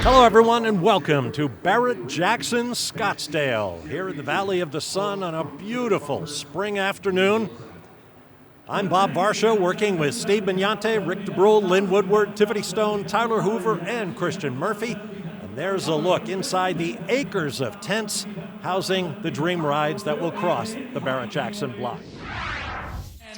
Hello everyone and welcome to Barrett-Jackson Scottsdale, here in the Valley of the Sun on a beautiful spring afternoon. I'm Bob Varsha, working with Steve Mignante, Rick DeBrule, Lynn Woodward, Tiffany Stone, Tyler Hoover, and Christian Murphy. And there's a look inside the acres of tents housing the dream rides that will cross the Barrett-Jackson block.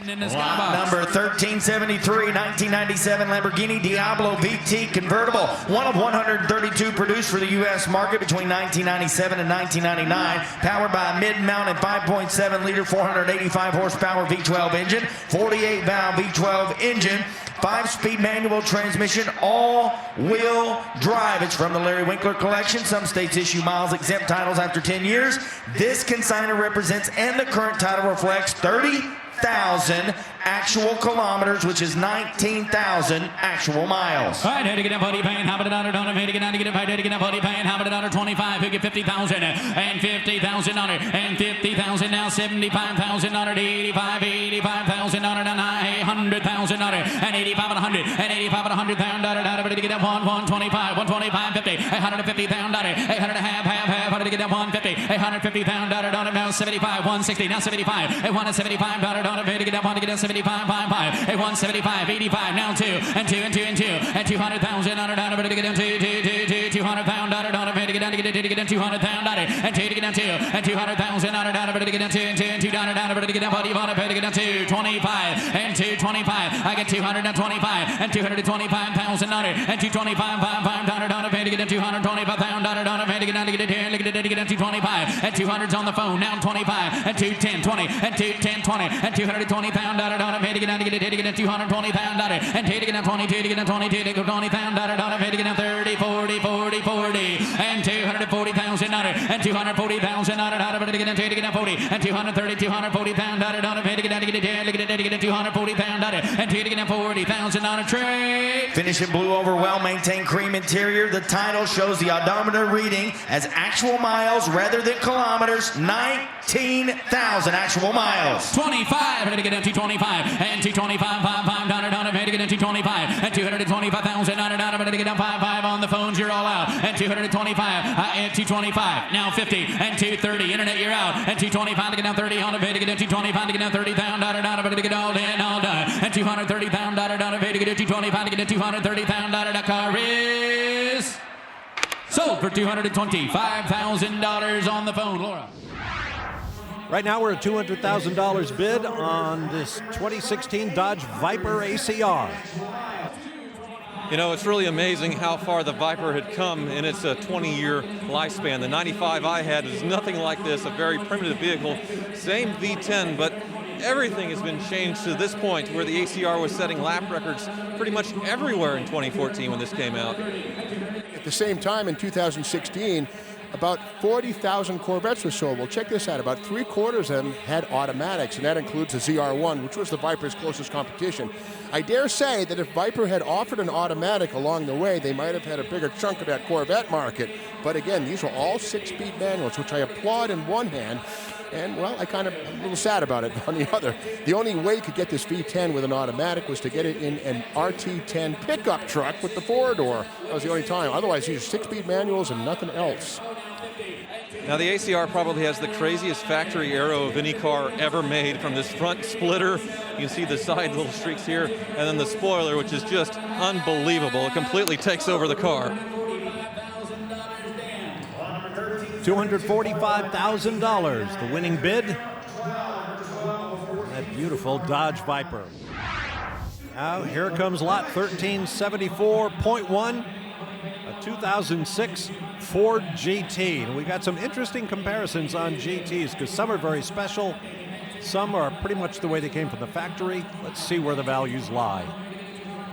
Lot number 1373, 1997 Lamborghini Diablo VT convertible. One of 132 produced for the U.S. market between 1997 and 1999. Powered by a mid-mounted 5.7-liter, 485 horsepower V12 engine, 48-valve V12 engine, 5-speed manual transmission, all-wheel drive. It's from the Larry Winkler collection. Some states issue miles exempt titles after 10 years. This consignor represents, and the current title reflects, 30,000 actual kilometers, which is 19,000 actual miles. All right, had to get a buddy paying, how about $100, had to get a buddy paying, how about $125, who get 50,000, and 50,000 on it, and 50,000 now, 75,000 on it, 85,000 on it, and 100,000 on it, and 85 and 100, and 85 and 100 pound on it, how to get that 125, 50, 150 pound on it, 800 half, how to get that 150, 150 pound on it, now 75, 160, now 75, 175 on it, to get that 1 to get that 75, 175, 85, now 2, and 2, and 2, and 2, and 200,000 on it, to get down 200 pound on it, to get down 200 pound on it, and 2 to get down 2, and 200,000 on it, to get down 2, and 2, and 2 down to get down, buddy, on it, to get down 225, and 225, I get 225, and 225,000 on it, and 225, 5 on it, to get down 225 pound on it, to get down 225, and 200's on the phone, now 25, and 210, 20, and 210, 20, and 220 pound on it, to get down 220 pound on it, and to get down 22, to get down 22, to go 20 pound on it, to get down 30, 40, 40, 40, and 240,000 on it, and 240,000 on it, to get down 40, and 230, 240 pound on it, to get down 240 pound on it, and to get down 40,000 on a tray. Finish in blue over well-maintained cream interior. The title shows the odometer reading as actual miles rather than kilometers. 19,000 actual miles. 25, to get down 225, and 225, 5 on it, to get down 225, and 225,000 on it, to get down 5 on the phones, you're all out, and 225, and 225, now 50, and 230, internet, you're out, and 225 to get down 30 on it, to get down 225 to get down 30 pound on it, to get all in, all done, and 230 pound on it, to get down 225 to get down 230 pound on it. A car is sold for $225,000 on the phone, Laura. Right now we're at $200,000 bid on this 2016 Dodge Viper ACR. You know, it's really amazing how far the Viper had come in its 20-year lifespan. The 95 I had is nothing like this, a very primitive vehicle. Same V10, but everything has been changed to this point where the ACR was setting lap records pretty much everywhere in 2014 when this came out. At the same time, in 2016, about 40,000 Corvettes were sold. Well, check this out. About 3/4 of them had automatics, and that includes the ZR1, which was the Viper's closest competition. I dare say that if Viper had offered an automatic along the way, they might have had a bigger chunk of that Corvette market. But again, these were all 6-speed manuals, which I applaud in one hand. And, well, I'm a little sad about it on the other. The only way you could get this V10 with an automatic was to get it in an RT10 pickup truck with the 4-door. That was the only time. Otherwise, these are 6-speed manuals and nothing else. Now, the ACR probably has the craziest factory aero of any car ever made, from this front splitter. You can see the side little streaks here, and then the spoiler, which is just unbelievable. It completely takes over the car. $245,000, the winning bid. That beautiful Dodge Viper. Now here comes lot 1374.1, a 2006 Ford GT. And we got some interesting comparisons on GTs because some are very special, some are pretty much the way they came from the factory. Let's see where the values lie.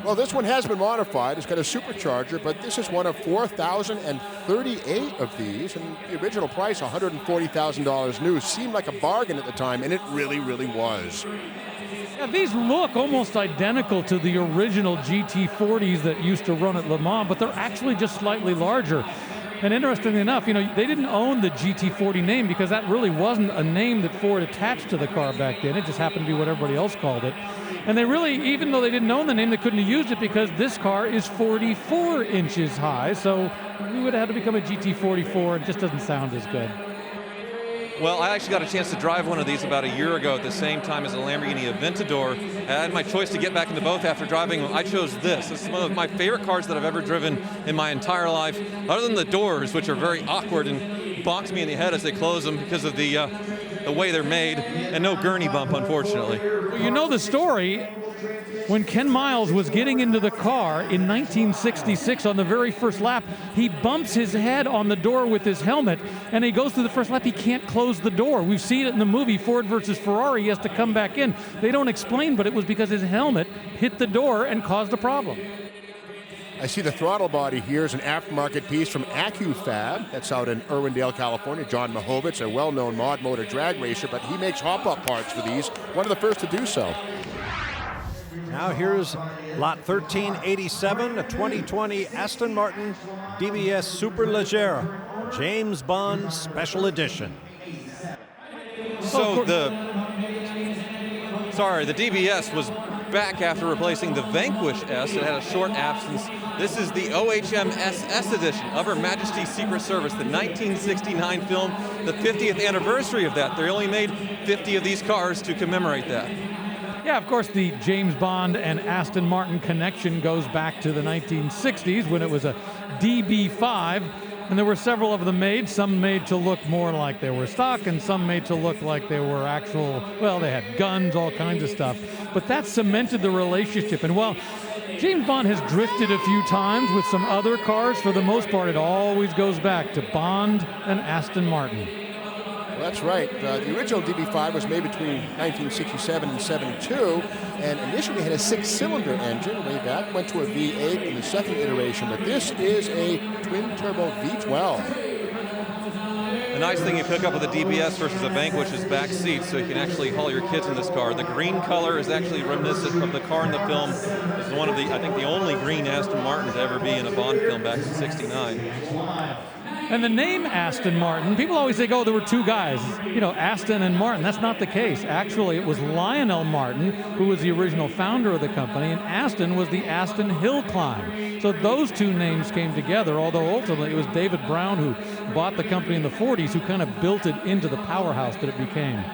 Well, this one has been modified. It's got a supercharger, but this is one of 4,038 of these, and the original price, $140,000 new, seemed like a bargain at the time, and it really, really was. Yeah, these look almost identical to the original GT40s that used to run at Le Mans, but they're actually just slightly larger. And interestingly enough, they didn't own the GT40 name because that really wasn't a name that Ford attached to the car back then. It just happened to be what everybody else called it. And they really, even though they didn't own the name, they couldn't have used it because this car is 44 inches high. So we would have had to become a GT44. It just doesn't sound as good. Well, I actually got a chance to drive one of these about a year ago at the same time as a Lamborghini Aventador. I had my choice to get back into both after driving them. I chose this. This is one of my favorite cars that I've ever driven in my entire life, other than the doors, which are very awkward and bonks me in the head as they close them because of the way they're made, and no gurney bump, unfortunately. Well, you know the story. When Ken Miles was getting into the car in 1966 on the very first lap, he bumps his head on the door with his helmet, and he goes through the first lap. He can't close the door. We've seen it in the movie Ford versus Ferrari. He has to come back in. They don't explain, but it was because his helmet hit the door and caused a problem. I see the throttle body here is an aftermarket piece from AccuFab. That's out in Irwindale, California. John Mahovitz, a well-known mod motor drag racer, but he makes hop-up parts for these. One of the first to do so. Now here's lot 1387, a 2020 Aston Martin DBS Superleggera, James Bond Special Edition. So the DBS was back after replacing the Vanquish S. It had a short absence. This is the OHM SS edition of Her Majesty's Secret Service, the 1969 film, the 50th anniversary of that. They only made 50 of these cars to commemorate that. Yeah, of course, the James Bond and Aston Martin connection goes back to the 1960s when it was a DB5, and there were several of them made, some made to look more like they were stock, and some made to look like they were actual, well, they had guns, all kinds of stuff. But that cemented the relationship, and while James Bond has drifted a few times with some other cars, for the most part, it always goes back to Bond and Aston Martin. Well, that's right. The original DB5 was made between 1967 and 72, and initially had a 6-cylinder engine way back, went to a V8 in the second iteration, but this is a twin-turbo V12. The nice thing you pick up with a DBS versus a Vanquish is back seats, so you can actually haul your kids in this car. The green color is actually reminiscent of the car in the film. It's one of the, I think, the only green Aston Martin to ever be in a Bond film back in '69. And the name Aston Martin, people always think, oh, there were two guys, you know, Aston and Martin. That's not the case. Actually, it was Lionel Martin, who was the original founder of the company, and Aston was the Aston Hill Climb. So those two names came together, although ultimately it was David Brown, who bought the company in the 40s, who kind of built it into the powerhouse that it became.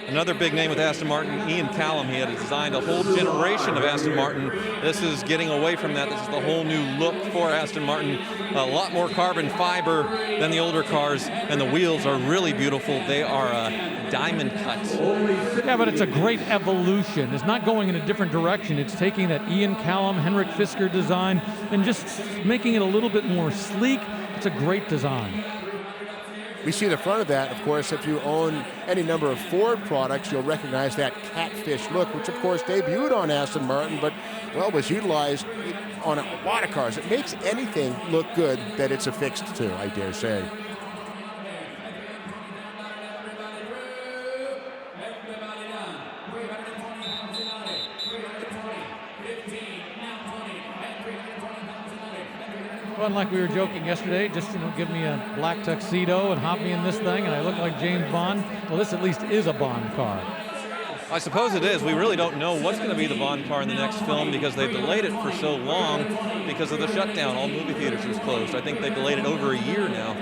Another big name with Aston Martin, Ian Callum. He had designed a whole generation of Aston Martin. This is getting away from that. This is the whole new look for Aston Martin. A lot more carbon fiber than the older cars, and the wheels are really beautiful. They are diamond cut. Yeah, but it's a great evolution. It's not going in a different direction. It's taking that Ian Callum, Henrik Fisker design and just making it a little bit more sleek. It's a great design. We see the front of that, of course. If you own any number of Ford products, you'll recognize that catfish look, which of course debuted on Aston Martin, but well, was utilized on a lot of cars. It makes anything look good that it's affixed to, I dare say. Well, like we were joking yesterday, just give me a black tuxedo and hop me in this thing, and I look like James Bond. Well, this at least is a Bond car. I suppose it is. We really don't know what's going to be the Bond car in the next film because they've delayed it for so long because of the shutdown. All movie theaters was closed. I think they delayed it over a year now.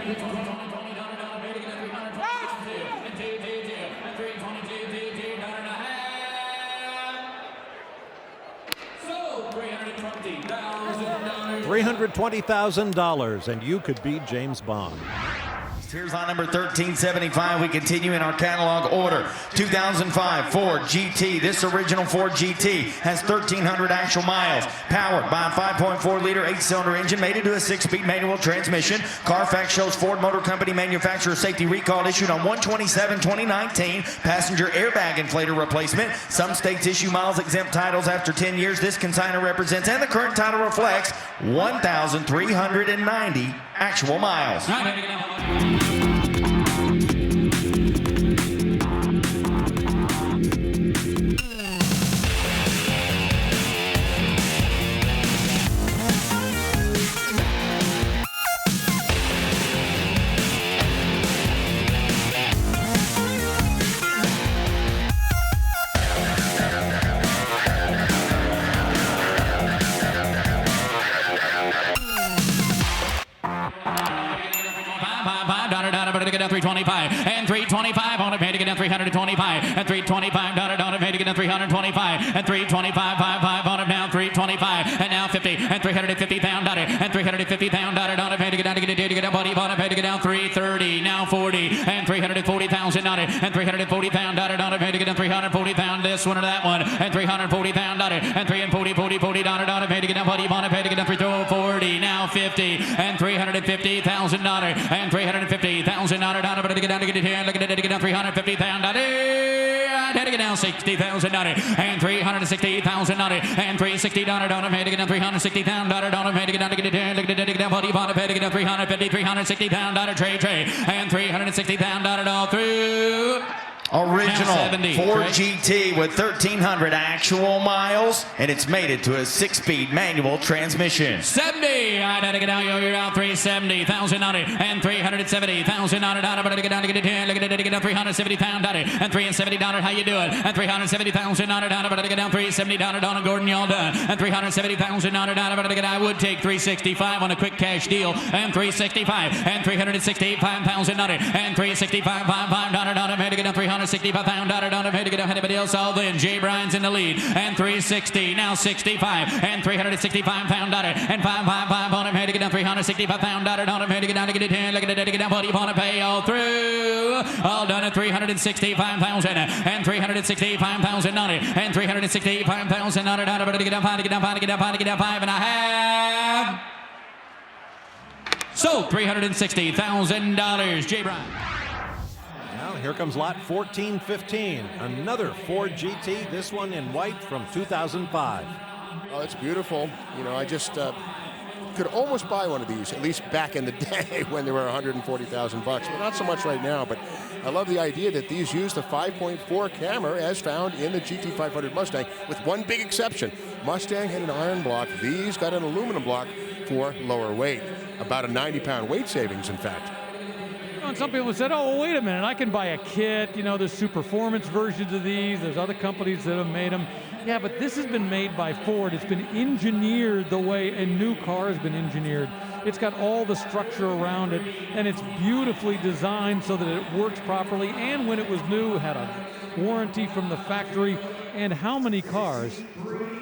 $320,000, and you could be James Bond. Here's line number 1375. We continue in our catalog order. 2005 Ford GT. This original Ford GT has 1,300 actual miles. Powered by a 5.4-liter 8-cylinder engine made into a 6-speed manual transmission. Carfax shows Ford Motor Company manufacturer safety recall issued on 1/27/2019. Passenger airbag inflator replacement. Some states issue miles exempt titles after 10 years. This consignor represents, and the current title reflects, 1,390 actual miles. to get down 325, and 325 on it, made to get down 325, and 325 on it, made to get down 325, and 325 on it now 325, and now 50, and 350 pound on it, and 350 pound on it, made to get down buddy on it, made to get down 330, now 40, and 340,000 on it, and 340 pound on it, made to get down 340 pound this one or that one, and 340 pound on it, and 340 on it, made to get down buddy on it, made to get down 340, now 50, and 350,000 on it, and 350,000 on it, but to get down to get it here, look at it, to get down 350 pound on it, had to get down 60,000 on it, and 360,000 on it, and 360 on it, made to get down 360 pound on it, made to get down to get it here, look at it, to get down buddy on it, made to get down 350, 360 pound on it, tray, and 360 pound on it all through. Original 70, Ford right? GT with 1,300 actual miles, and it's made it to a 6-speed manual transmission. 70, I had to get down, you're out 370,000 on it, and 370,000 on it, but to get down to get it here, look at it, to get down 370 pound on it, and 370 on it, how you doing? And 370,000 on it, but to get down 370 on it, Gordon, y'all done, and 370,000 on it, but to get, I would take 365 on a quick cash deal, and 365, and 365,000 on it, and 365 on it, made to get down 365 pound on it, made to get down anybody else all then. Jay Bryan's in the lead, and 360, now 65, and 365 pound on it, and 555 on it, made to get down 365 pound on it, made to get down to get it 10, look at it, to get down, buddy, on it, pay all through, all done at 365,000, and 365,000 on it, and 365,000 on it, but to get down 5, to get down 5, to get down 5, to get down 5.5. So $360,000, Jay Bryan. Now here comes lot 1415, another Ford GT, this one in white from 2005. Oh, it's beautiful. You know, I just could almost buy one of these, at least back in the day when they were $140,000 bucks, but not so much right now. But I love the idea that these use the 5.4 camera as found in the GT500 Mustang, with one big exception. Mustang had an iron block. These got an aluminum block for lower weight. About a 90-pound weight savings, in fact. And some people said, oh, well, wait a minute, I can buy a kit. You know, there's Superformance versions of these. There's other companies that have made them. Yeah, but this has been made by Ford. It's been engineered the way a new car has been engineered. It's got all the structure around it, and it's beautifully designed so that it works properly. And when it was new, it had a warranty from the factory. And how many cars,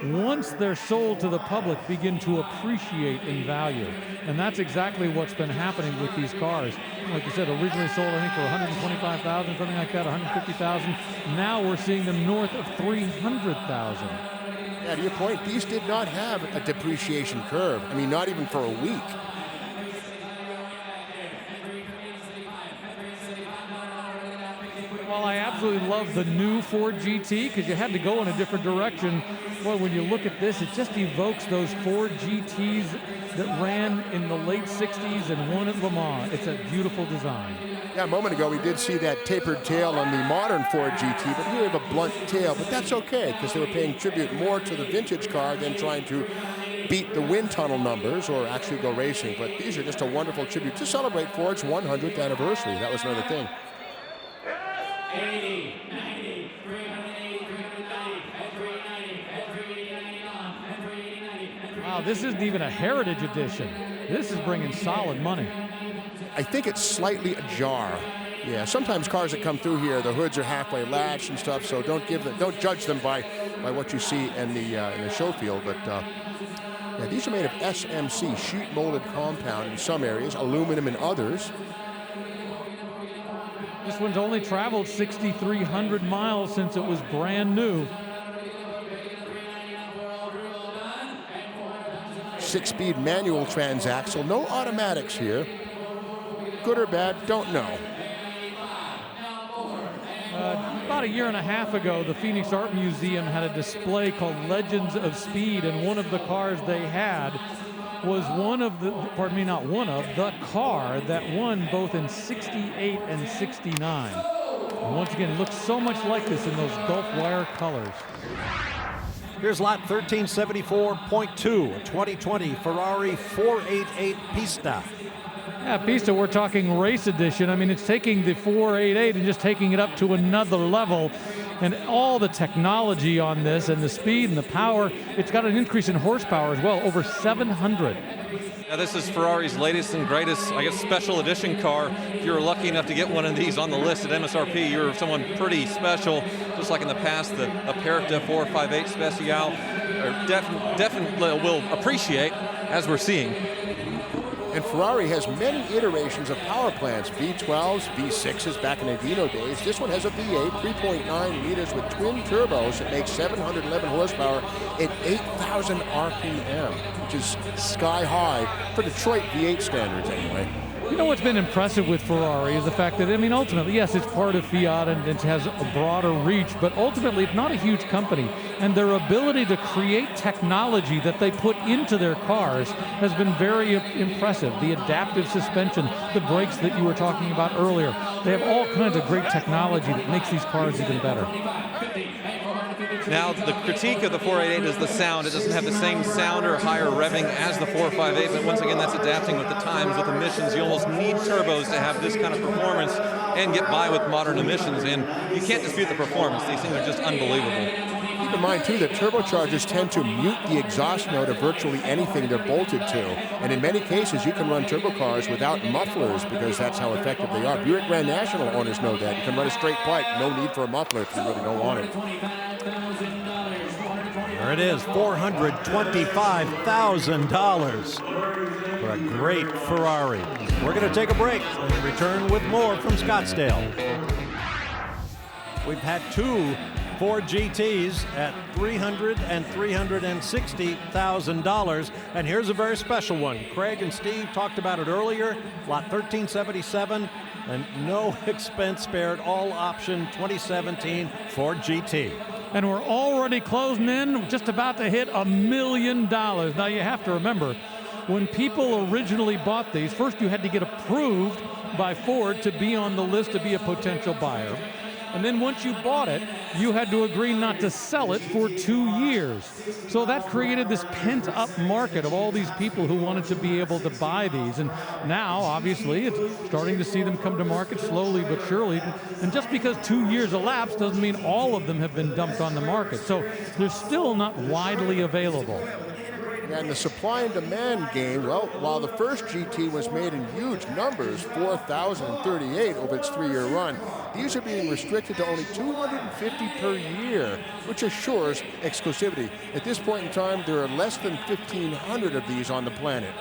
once they're sold to the public, begin to appreciate in value? And that's exactly what's been happening with these cars. Like you said, originally sold, I think, for $125,000, something like that, $150,000. Now we're seeing them north of $300,000. Yeah, to your point, these did not have a depreciation curve. I mean, not even for a week. Well, I absolutely love the new Ford GT because you had to go in a different direction. Well, when you look at this, it just evokes those Ford GTs that ran in the late 60s and won at Le Mans. It's a beautiful design. Yeah, a moment ago we did see that tapered tail on the modern Ford GT, but here we have a blunt tail. But that's okay because they were paying tribute more to the vintage car than trying to beat the wind tunnel numbers or actually go racing. But these are just a wonderful tribute to celebrate Ford's 100th anniversary. That was another thing. 80, 90, 380, 390, 390, 390, Wow, this isn't even a heritage edition. This is bringing solid money. I think it's slightly ajar. Yeah, sometimes cars that come through here, the hoods are halfway latched and stuff, so don't judge them by what you see in the show field. But yeah, these are made of SMC, sheet molded compound in some areas, aluminum in others. This one's only traveled 6,300 miles since it was brand new. 6-speed manual transaxle, no automatics here. Good or bad, don't know. About a year and a half ago, the Phoenix Art Museum had a display called Legends of Speed, and one of the cars they had was the car that won both in 68 and 69. And once again, it looks so much like this in those Gulf wire colors. Here's lot 1374.2, a 2020 Ferrari 488 Pista. Yeah, Pista, we're talking race edition. I mean, it's taking the 488 and just taking it up to another level. And all the technology on this and the speed and the power, it's got an increase in horsepower as well, over 700. Yeah, this is Ferrari's latest and greatest, I guess, special edition car. If you were lucky enough to get one of these on the list at MSRP, you're someone pretty special. Just like in the past, the Aperta 458 Special definitely will appreciate, as we're seeing. And Ferrari has many iterations of power plants, V12s, V6s back in the Dino days. This one has a V8, 3.9 liters with twin turbos that makes 711 horsepower at 8,000 RPM, which is sky high for Detroit V8 standards anyway. You know what's been impressive with Ferrari is the fact that, I mean, ultimately, yes, it's part of Fiat and it has a broader reach, but ultimately it's not a huge company. And their ability to create technology that they put into their cars has been very impressive. The adaptive suspension, the brakes that you were talking about earlier, they have all kinds of great technology that makes these cars even better. Now, the critique of the 488 is the sound. It doesn't have the same sound or higher revving as the 458, but once again, that's adapting with the times. With emissions, you almost need turbos to have this kind of performance and get by with modern emissions, and you can't dispute the performance. These things are just unbelievable. Keep in mind, too, that turbochargers tend to mute the exhaust note of virtually anything they're bolted to. And in many cases, you can run turbo cars without mufflers because that's how effective they are. Buick Grand National owners know that. You can run a straight pipe, no need for a muffler if you really don't want it. There it is, $425,000 for a great Ferrari. We're going to take a break and return with more from Scottsdale. We've had two Ford GTs at $300,000 and $360,000, and here's a very special one. Craig and Steve talked about it earlier, lot 1377, and no expense spared, all option 2017 Ford GT. And we're already closing in, just about to hit $1 million. Now you have to remember, when people originally bought these, first you had to get approved by Ford to be on the list to be a potential buyer. And then once you bought it, you had to agree not to sell it for 2 years. So that created this pent-up market of all these people who wanted to be able to buy these. And now, obviously, it's starting to see them come to market slowly but surely. And just because 2 years elapsed doesn't mean all of them have been dumped on the market. So they're still not widely available. And the supply and demand game, well, while the first GT was made in huge numbers, 4,038 over its 3-year run, these are being restricted to only 250 per year, which assures exclusivity. At this point in time, there are less than 1,500 of these on the planet.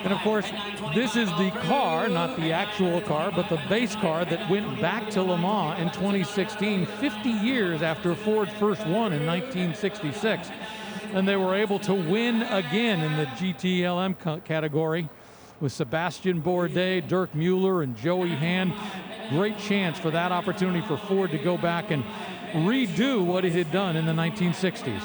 And of course, this is the car, not the actual car, but the base car that went back to Le Mans in 2016, 50 years after Ford first won in 1966. And they were able to win again in the GTLM category with Sebastian Bourdais, Dirk Mueller, and Joey Hand. Great chance for that opportunity for Ford to go back and redo what it had done in the 1960s.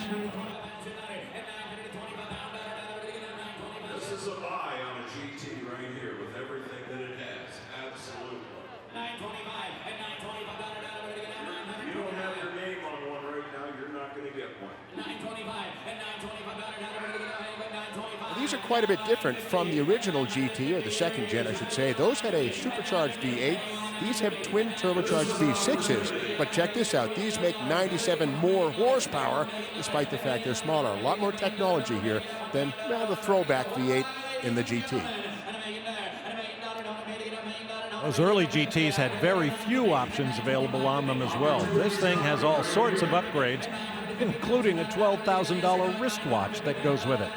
These are quite a bit different from the original GT, or the second gen, I should say. Those had a supercharged V8. These have twin turbocharged V6s. But check this out. These make 97 more horsepower, despite the fact they're smaller. A lot more technology here than the throwback V8 in the GT. Those early GTs had very few options available on them as well. This thing has all sorts of upgrades, including a $12,000 wristwatch that goes with it.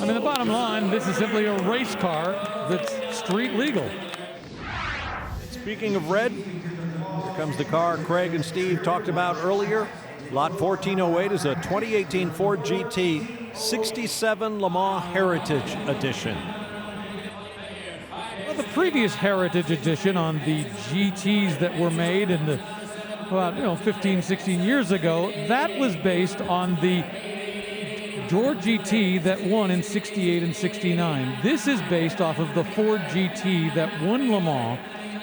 I mean, the bottom line, this is simply a race car that's street legal. Speaking of red, here comes the car Craig and Steve talked about earlier. Lot 1408 is a 2018 Ford GT 67 Le Mans Heritage Edition. Well, the previous Heritage Edition on the GTs that were made in the, about 15, 16 years ago, that was based on the Ford GT that won in 68 and 69. This is based off of the Ford GT that won Le Mans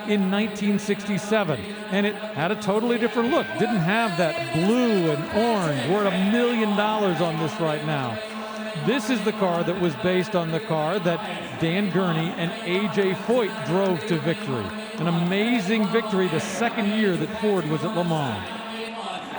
in 1967, and it had a totally different look. Didn't have that blue and orange. We're at $1 million on this right now. This is the car that was based on the car that Dan Gurney and A.J. Foyt drove to victory. An amazing victory the second year that Ford was at Le Mans.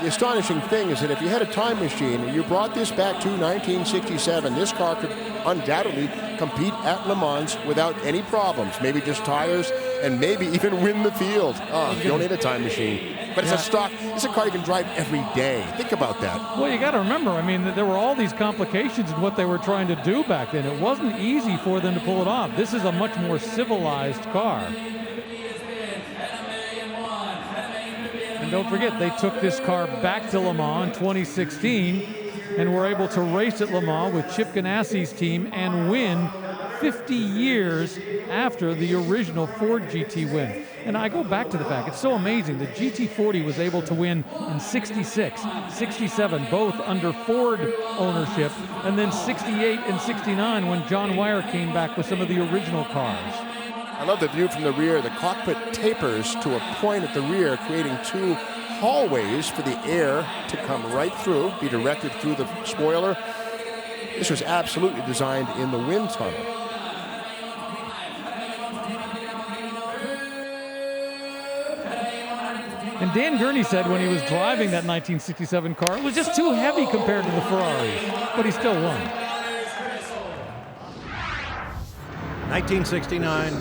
the astonishing thing is that if you had a time machine and you brought this back to 1967, this car could undoubtedly compete at Le Mans without any problems. Maybe just tires and maybe even win the field. You don't need a time machine. But it's a stock, it's a car you can drive every day. Think about that. Well, you got to remember, I mean, there were all these complications in what they were trying to do back then. It wasn't easy for them to pull it off. This is a much more civilized car. And don't forget, they took this car back to Le Mans in 2016 and were able to race at Le Mans with Chip Ganassi's team and win 50 years after the original Ford GT win. And I go back to the fact, it's so amazing. The GT40 was able to win in 66, 67, both under Ford ownership, and then 68 and 69 when John Wyer came back with some of the original cars. I love the view from the rear. The cockpit tapers to a point at the rear, creating two hallways for the air to come right through, be directed through the spoiler. This was absolutely designed in the wind tunnel. And Dan Gurney said when he was driving that 1967 car, it was just too heavy compared to the Ferrari, but he still won. 1969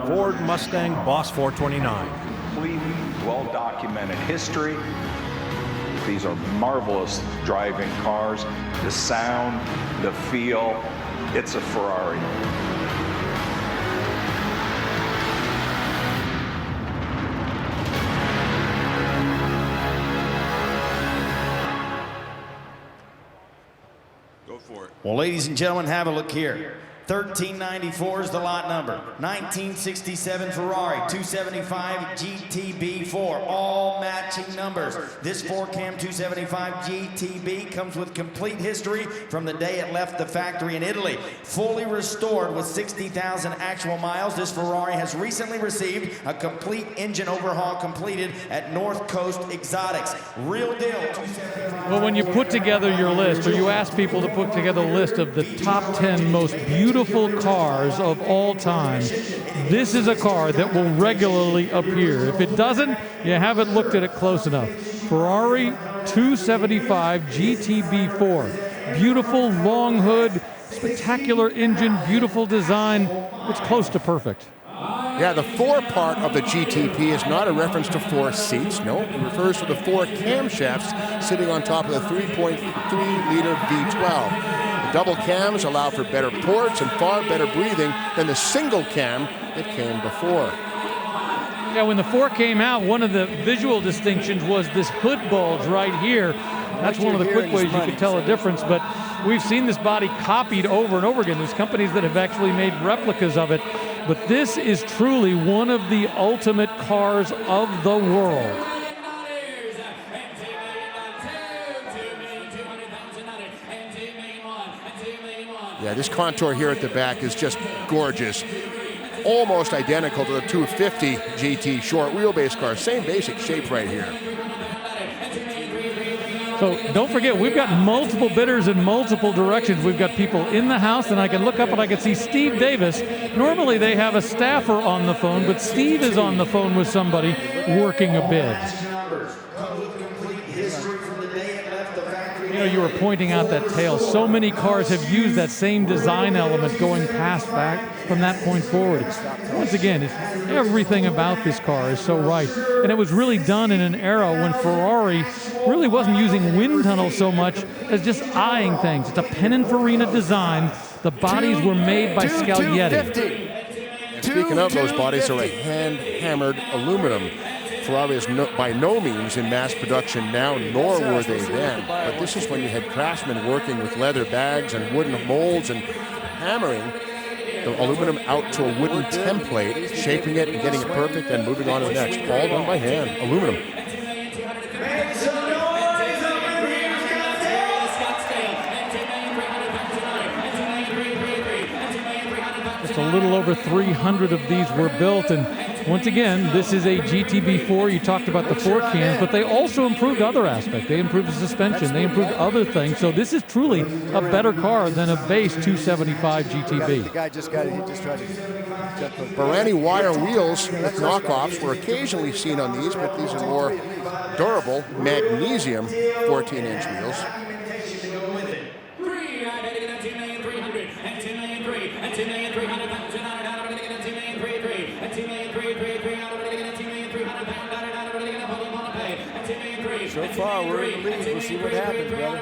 Ford Mustang Boss 429. Complete, well-documented history. These are marvelous driving cars. The sound, the feel, it's a Ferrari. Go for it. Well, ladies and gentlemen, have a look here. 1394 is the lot number. 1967 Ferrari 275 GTB4, all matching numbers. This 4-cam 275 GTB comes with complete history from the day it left the factory in Italy. Fully restored with 60,000 actual miles, this Ferrari has recently received a complete engine overhaul completed at North Coast Exotics. Real deal. Well, when you put together your list, or you ask people to put together a list of the top 10 most beautiful cars of all time, this is a car that will regularly appear. If it doesn't, you haven't looked at it close enough. Ferrari 275 GTB4. Beautiful long hood, spectacular engine, beautiful design. It's close to perfect. Yeah, the 4 part of the GTP is not a reference to 4 seats. No, it refers to the 4 camshafts sitting on top of the 3.3-liter V12. The double cams allow for better ports and far better breathing than the single cam that came before. Yeah, when the 4 came out, one of the visual distinctions was this hood bulge right here. That's one of the quick ways you can tell a difference, but we've seen this body copied over and over again. There's companies that have actually made replicas of it, but this is truly one of the ultimate cars of the world. Yeah, this contour here at the back is just gorgeous. Almost identical to the 250 GT short wheelbase car. Same basic shape right here. So don't forget, we've got multiple bidders in multiple directions. We've got people in the house, and I can look up and I can see Steve Davis. Normally they have a staffer on the phone, but Steve is on the phone with somebody working a bid. You know, you were pointing out that tail. So many cars have used that same design element going past back from that point forward. Once again, everything about this car is so right. And it was really done in an era when Ferrari really wasn't using wind tunnels so much as just eyeing things. It's a Pininfarina design. The bodies were made by Scaglietti. And speaking of, those bodies are a hand-hammered aluminum. Ferrari is by no means in mass production now, nor were they then. But this is when you had craftsmen working with leather bags and wooden molds and hammering the aluminum out to a wooden template, shaping it and getting it perfect, and moving on to the next. All done by hand, aluminum. Just a little over 300 of these were built, and Once again, this is a GTB4. You talked about the fork cams, but they also improved other aspects. They improved the suspension. They improved other things. So this is truly a better car than a base 275 GTB. The guy just got it. He just tried to jump the Barrani wire wheels with knockoffs were occasionally seen on these, but these are more durable magnesium 14-inch wheels. So far, we're in the lead. We'll see what happens, brother. I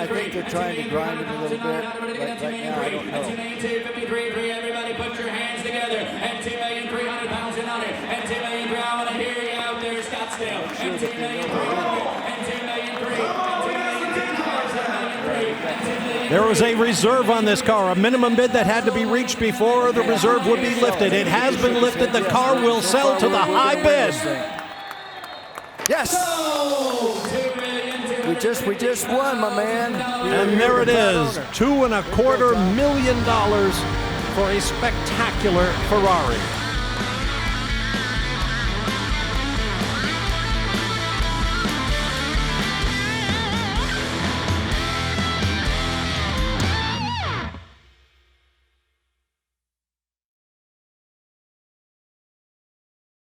think they're trying to grind it a little bit. Right now, I don't know. Everybody put your hands together. And 2,300,000 on it. And 2,300,000. I want to hear you out there, Scottsdale. And 2,300,000. And 2,300,000. There was a reserve on this car, a minimum bid that had to be reached before the reserve would be lifted. It has been lifted. The car will sell to the high bid. Yes! We just won, my man. And there it is, $2.25 million for a spectacular Ferrari.